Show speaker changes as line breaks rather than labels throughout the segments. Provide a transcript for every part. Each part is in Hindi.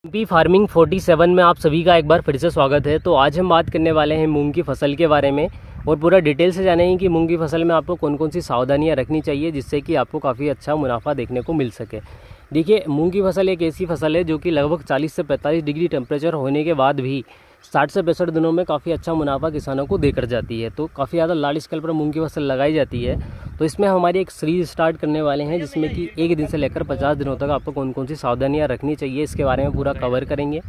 एमपी फार्मिंग 47 में आप सभी का एक बार फिर से स्वागत है। तो आज हम बात करने वाले हैं मूंग की फसल के बारे में और पूरा डिटेल से जानेंगे कि मूंग की फसल में आपको कौन कौन सी सावधानियां रखनी चाहिए जिससे कि आपको काफ़ी अच्छा मुनाफा देखने को मिल सके। देखिए, मूंग की फसल एक ऐसी फसल है जो कि लगभग 40 से 45 डिग्री टेम्परेचर होने के बाद भी 60 से 65 दिनों में काफ़ी अच्छा मुनाफा किसानों को देकर जाती है। तो काफ़ी ज़्यादा लार्ज स्केल पर मूंग की फसल लगाई जाती है। तो इसमें हमारी एक सीरीज स्टार्ट करने वाले हैं जिसमें कि 1 दिन से लेकर 50 दिनों तक आपको कौन कौन सी सावधानियां रखनी चाहिए इसके बारे में पूरा कवर करेंगे।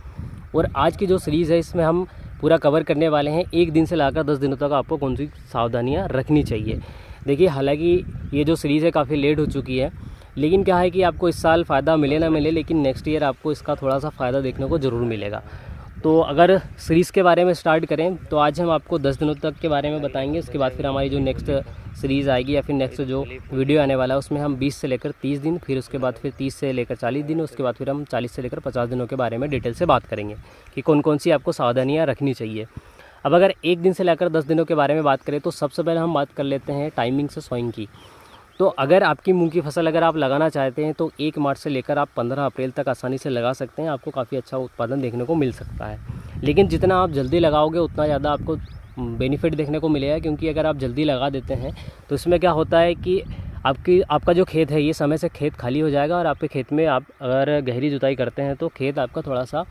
और आज की जो सीरीज़ है इसमें हम पूरा कवर करने वाले हैं 1 दिन से लाकर 10 दिनों तक आपको कौन सी सावधानियाँ रखनी चाहिए। देखिए, हालांकि ये जो सीरीज़ है काफ़ी लेट हो चुकी है, लेकिन क्या है कि आपको इस साल फ़ायदा मिले ना मिले, लेकिन नेक्स्ट ईयर आपको इसका थोड़ा सा फ़ायदा देखने को ज़रूर मिलेगा। तो अगर सीरीज़ के बारे में स्टार्ट करें तो आज हम आपको 10 दिनों तक के बारे में बताएंगे। उसके बाद फिर हमारी जो नेक्स्ट सीरीज़ आएगी या फिर नेक्स्ट जो वीडियो आने वाला है उसमें हम 20 से लेकर 30 दिन, फिर उसके बाद फिर 30 से लेकर 40 दिन, उसके बाद फिर हम 40 से लेकर 50 दिनों के बारे में डिटेल से बात करेंगे कि कौन कौन सी आपको सावधानियाँ रखनी चाहिए। अब अगर 1 दिन से लेकर 10 दिनों के बारे में बात करें तो सबसे पहले हम बात कर लेते हैं टाइमिंग से सोइंग की। तो अगर आपकी मूंग की फसल अगर आप लगाना चाहते हैं तो 1 मार्च से लेकर आप 15 अप्रैल तक आसानी से लगा सकते हैं। आपको काफ़ी अच्छा उत्पादन देखने को मिल सकता है, लेकिन जितना आप जल्दी लगाओगे उतना ज़्यादा आपको बेनिफिट देखने को मिलेगा। क्योंकि अगर आप जल्दी लगा देते हैं तो इसमें क्या होता है कि आपका जो खेत है ये समय से खेत खाली हो जाएगा और आपके खेत में आप अगर गहरी जुताई करते हैं तो खेत आपका थोड़ा सा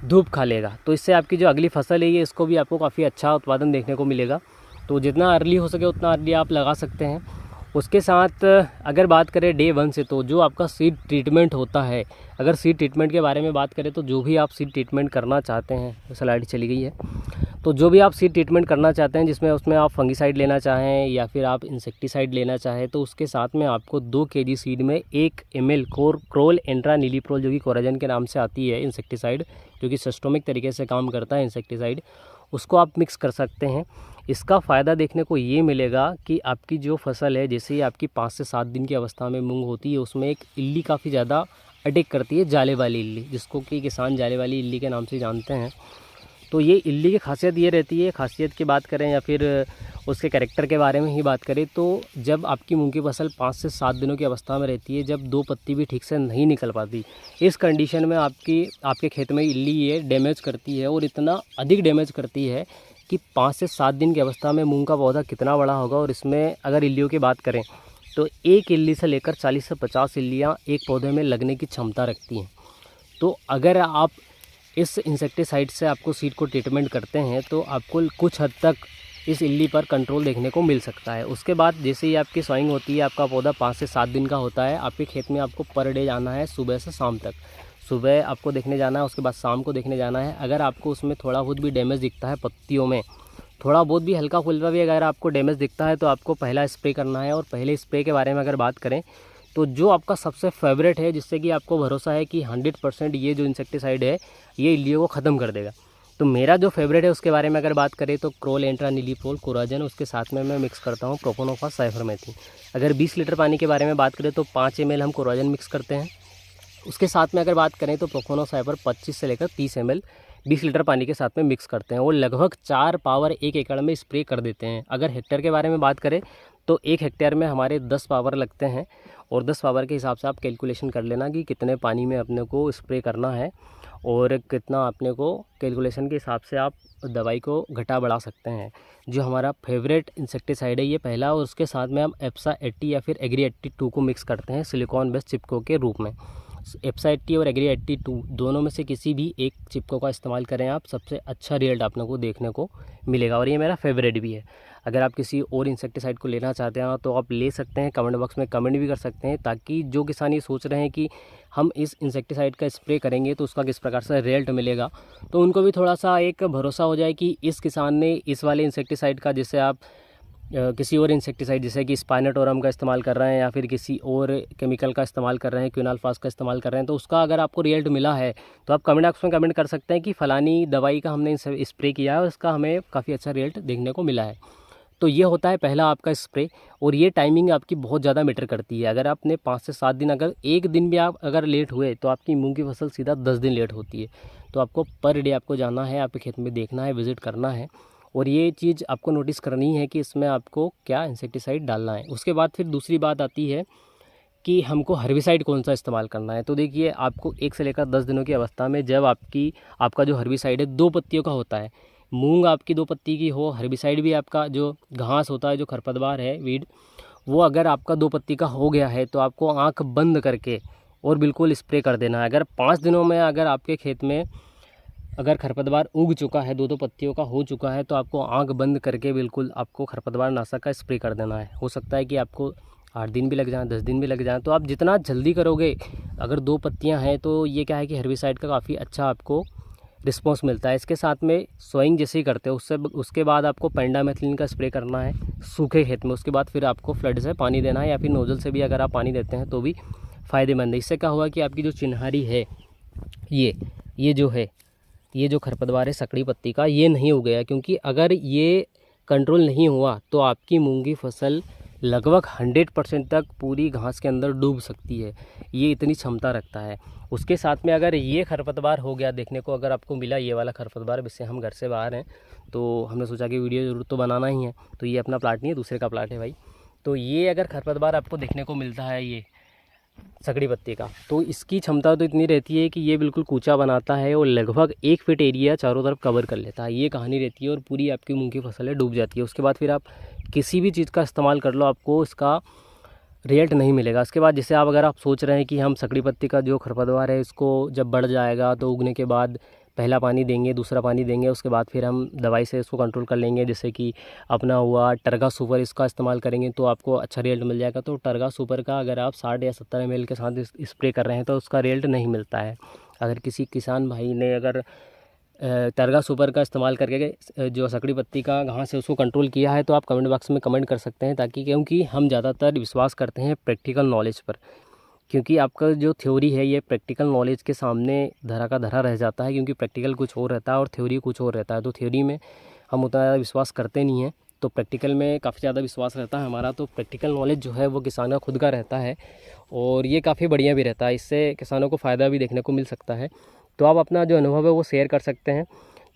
धूप खा लेगा। तो इससे आपकी जो अगली फसल है ये इसको भी आपको काफ़ी अच्छा उत्पादन देखने को मिलेगा। तो जितना अर्ली हो सके उतना अर्ली आप लगा सकते हैं। उसके साथ अगर बात करें डे 1 से, तो जो आपका सीड ट्रीटमेंट होता है, अगर सीड ट्रीटमेंट के बारे में बात करें तो जो भी आप सीड ट्रीटमेंट करना चाहते हैं, स्लाइड चली गई है, तो जो भी आप सीड ट्रीटमेंट करना चाहते हैं जिसमें उसमें आप फंगिसाइड लेना चाहें या फिर आप इंसेक्टिसाइड लेना चाहें, तो उसके साथ में आपको 2 kg सीड में 1 ml क्रोल एंट्रा नीलीप्रोल जो कि कोराजन के नाम से आती है इंसेक्टिसाइड, जो कि सिस्टमिक तरीके से काम करता है इंसेक्टिसाइड, उसको आप मिक्स कर सकते हैं। इसका फ़ायदा देखने को ये मिलेगा कि आपकी जो फसल है, जैसे ही आपकी 5 से 7 दिन की अवस्था में मूंग होती है उसमें एक इल्ली काफ़ी ज़्यादा अटैक करती है, जाले वाली इल्ली, जिसको कि किसान जाले वाली इल्ली के नाम से जानते हैं। तो ये इल्ली की खासियत ये रहती है, खासियत की बात करें या फिर उसके कैरेक्टर के बारे में ही बात करें, तो जब आपकी मूंग की फसल 5 से 7 दिनों की अवस्था में रहती है, जब 2 पत्ती भी ठीक से नहीं निकल पाती, इस कंडीशन में आपके खेत में इल्ली ये डैमेज करती है और इतना अधिक डैमेज करती है कि 5 से 7 दिन की अवस्था में मूंग का पौधा कितना बड़ा होगा। और इसमें अगर इल्लियों की बात करें तो एक इल्ली से लेकर 40 से 50 इल्लियाँ एक पौधे में लगने की क्षमता रखती हैं। तो अगर आप इस इंसेक्टिसाइड से आपको सीड को ट्रीटमेंट करते हैं तो आपको कुछ हद तक इस इल्ली पर कंट्रोल देखने को मिल सकता है। उसके बाद जैसे ही आपकी सॉइंग होती है, आपका पौधा 5 से 7 दिन का होता है, आपके खेत में आपको पर डे जाना है सुबह से शाम तक। सुबह आपको देखने जाना है, उसके बाद शाम को देखने जाना है। अगर आपको उसमें थोड़ा बहुत भी डैमेज दिखता है पत्तियों में, थोड़ा बहुत भी हल्का फुल्का भी अगर आपको डैमेज दिखता है तो आपको पहला स्प्रे करना है। और पहले स्प्रे के बारे में अगर बात करें तो जो आपका सबसे फेवरेट है, जिससे कि आपको भरोसा है कि 100% ये जो इंसेक्टिसाइड है ये इल्लियों को ख़त्म कर देगा, तो मेरा जो फेवरेट है उसके बारे में अगर बात करें तो क्रोल एंट्रा नीलीप्रोल कोराजन, उसके साथ में मैं मिक्स करता हूँ प्रोपोनोफास साइफरमेथ्रिन। अगर 20 लीटर पानी के बारे में बात करें तो 5 ml हम कोराजन मिक्स करते हैं। उसके साथ में अगर बात करें तो प्रोपोनोफास साइफर 25 से लेकर 30 ml 20 लीटर पानी के साथ में मिक्स करते हैं और लगभग 4 पावर 1 एकड़ में स्प्रे कर देते हैं। अगर हेक्टेयर के बारे में बात करें तो 1 हेक्टेयर में हमारे 10 पावर लगते हैं और 10 पावर के हिसाब से आप कैलकुलेशन कर लेना कि कितने पानी में अपने को स्प्रे करना है और कितना अपने को कैलकुलेशन के हिसाब से आप दवाई को घटा बढ़ा सकते हैं। जो हमारा फेवरेट इंसेक्टिसाइड है ये पहला, और उसके साथ में हम एप्सा 80 या फिर एग्री 82 को मिक्स करते हैं सिलिकॉन बेस्ड चिपको के रूप में। एप्सा 80 और एग्री 82 दोनों में से किसी भी एक चिपको का इस्तेमाल करें आप, सबसे अच्छा रिजल्ट आपने को देखने को मिलेगा और ये मेरा फेवरेट भी है। अगर आप किसी और इंसेक्टिसाइड को लेना चाहते हैं तो आप ले सकते हैं, कमेंट बॉक्स में कमेंट भी कर सकते हैं, ताकि जो किसान ये सोच रहे हैं कि हम इस इंसेक्टिसाइड का स्प्रे करेंगे तो उसका किस प्रकार से रिजल्ट मिलेगा, तो उनको भी थोड़ा सा एक भरोसा हो जाए कि इस किसान ने इस वाले इंसेक्टिसाइड का, जैसे आप किसी और इंसेक्टिसाइड जैसे कि स्पाइनोटोरम का इस्तेमाल कर रहे हैं या फिर किसी और केमिकल का इस्तेमाल कर रहे हैं, क्विनाल्फास का इस्तेमाल कर रहे हैं, तो उसका अगर आपको रिजल्ट मिला है तो आप कमेंट बॉक्स में कमेंट कर सकते हैं कि फ़लानी दवाई का हमने स्प्रे किया है और उसका हमें काफ़ी अच्छा रिजल्ट देखने को मिला है। तो ये होता है पहला आपका स्प्रे, और ये टाइमिंग आपकी बहुत ज़्यादा मैटर करती है। अगर आपने 5 से 7 दिन, अगर एक दिन भी आप अगर लेट हुए तो आपकी मूंग की फसल सीधा 10 दिन लेट होती है। तो आपको पर डे आपको जाना है, आपके खेत में देखना है, विजिट करना है और ये चीज़ आपको नोटिस करनी है कि इसमें आपको क्या इंसेक्टिसाइड डालना है। उसके बाद फिर दूसरी बात आती है कि हमको हर्बिसाइड कौन सा इस्तेमाल करना है। तो देखिए आपको 1 से लेकर 10 दिनों की अवस्था में जब आपका जो हर्बिसाइड है 2 पत्तियों का होता है, मूंग आपकी 2 पत्ती की हो, हर्बिसाइड भी आपका जो घास होता है, जो खरपतवार है, वीड, वो अगर आपका 2 पत्ती का हो गया है तो आपको आँख बंद करके और बिल्कुल स्प्रे कर देना है। अगर 5 दिनों में अगर आपके खेत में अगर खरपतवार उग चुका है, 2-2 पत्तियों का हो चुका है, तो आपको आँख बंद करके बिल्कुल आपको खरपतवार नाशक का स्प्रे कर देना है। हो सकता है कि आपको 8 दिन भी लग जाएँ, 10 दिन भी लग जाएँ, तो आप जितना जल्दी करोगे, अगर 2 पत्तियां हैं तो ये क्या है कि हर्बिसाइड का काफ़ी अच्छा आपको रिस्पॉन्स मिलता है। इसके साथ में सोइंग जैसे ही करते हो उसके बाद आपको पेंडामेथिलिन का स्प्रे करना है सूखे खेत में। उसके बाद फिर आपको फ्लड से पानी देना है, या फिर नोजल से भी अगर आप पानी देते हैं तो भी फ़ायदेमंद है। इससे क्या हुआ कि आपकी जो चिन्हारी है, ये जो है, ये जो खरपतवार है सकड़ी पत्ती का, ये नहीं हो गया, क्योंकि अगर ये कंट्रोल नहीं हुआ तो आपकी मूंगी फसल लगभग 100% तक पूरी घास के अंदर डूब सकती है। ये इतनी क्षमता रखता है। उसके साथ में अगर ये खरपतवार हो गया देखने को, अगर आपको मिला ये वाला खरपतवार, जिससे हम घर से बाहर हैं तो हमने सोचा कि वीडियो ज़रूर तो बनाना ही है। तो ये अपना प्लाट नहीं है, दूसरे का प्लाट है भाई। तो ये अगर खरपतवार आपको देखने को मिलता है, ये सकड़ी पत्ती का, तो इसकी क्षमता तो इतनी रहती है कि ये बिल्कुल कूचा बनाता है और लगभग 1 फीट एरिया चारों तरफ कवर कर लेता है। ये कहानी रहती है और पूरी आपकी मूंग की फसल डूब जाती है। उसके बाद फिर आप किसी भी चीज़ का इस्तेमाल कर लो, आपको इसका रिजल्ट नहीं मिलेगा। उसके बाद जैसे अगर आप सोच रहे हैं कि हम सकड़ी पत्ती का जो खरपतवार है इसको जब बढ़ जाएगा तो उगने के बाद पहला पानी देंगे, दूसरा पानी देंगे, उसके बाद फिर हम दवाई से इसको कंट्रोल कर लेंगे, जैसे कि अपना हुआ टर्गा सुपर, इसका इस्तेमाल करेंगे तो आपको अच्छा रिजल्ट मिल जाएगा। तो टर्गा सुपर का अगर आप 60 या 70 ml के साथ स्प्रे कर रहे हैं तो उसका रिजल्ट नहीं मिलता है। अगर किसी किसान भाई ने अगर टर्गा सुपर का इस्तेमाल करके जो सकड़ी पत्ती का घास है उसको कंट्रोल किया है तो आप कमेंट बॉक्स में कमेंट कर सकते हैं, ताकि क्योंकि हम ज़्यादातर विश्वास करते हैं प्रैक्टिकल नॉलेज पर, क्योंकि आपका जो थ्योरी है ये प्रैक्टिकल नॉलेज के सामने धरा का धरा रह जाता है, क्योंकि प्रैक्टिकल कुछ और रहता है और थ्योरी कुछ और रहता है। तो थ्योरी में हम उतना ज़्यादा विश्वास करते नहीं हैं, तो प्रैक्टिकल में काफ़ी ज़्यादा विश्वास रहता है हमारा। तो प्रैक्टिकल नॉलेज जो है वो किसान का खुद का रहता है और ये काफ़ी बढ़िया भी रहता है, इससे किसानों को फ़ायदा भी देखने को मिल सकता है। तो आप अपना जो अनुभव है वो शेयर कर सकते हैं।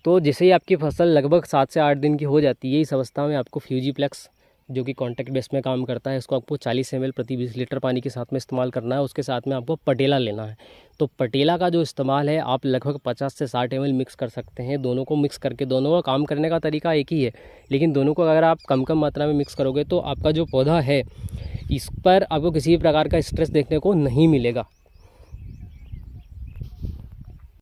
तो जैसे ही आपकी फसल लगभग 7 से 8 दिन की हो जाती है, इस अवस्था में आपको फ्यूजीप्लेक्स जो कि कॉन्टैक्ट बेस में काम करता है, इसको आपको 40 ml प्रति 20 लीटर पानी के साथ में इस्तेमाल करना है। उसके साथ में आपको पटेला लेना है। तो पटेला का जो इस्तेमाल है आप लगभग 50 से 60 ml मिक्स कर सकते हैं। दोनों को मिक्स करके, दोनों का काम करने का तरीका एक ही है, लेकिन दोनों को अगर आप कम कम मात्रा में मिक्स करोगे तो आपका जो पौधा है इस पर आपको किसी भी प्रकार का स्ट्रेस देखने को नहीं मिलेगा।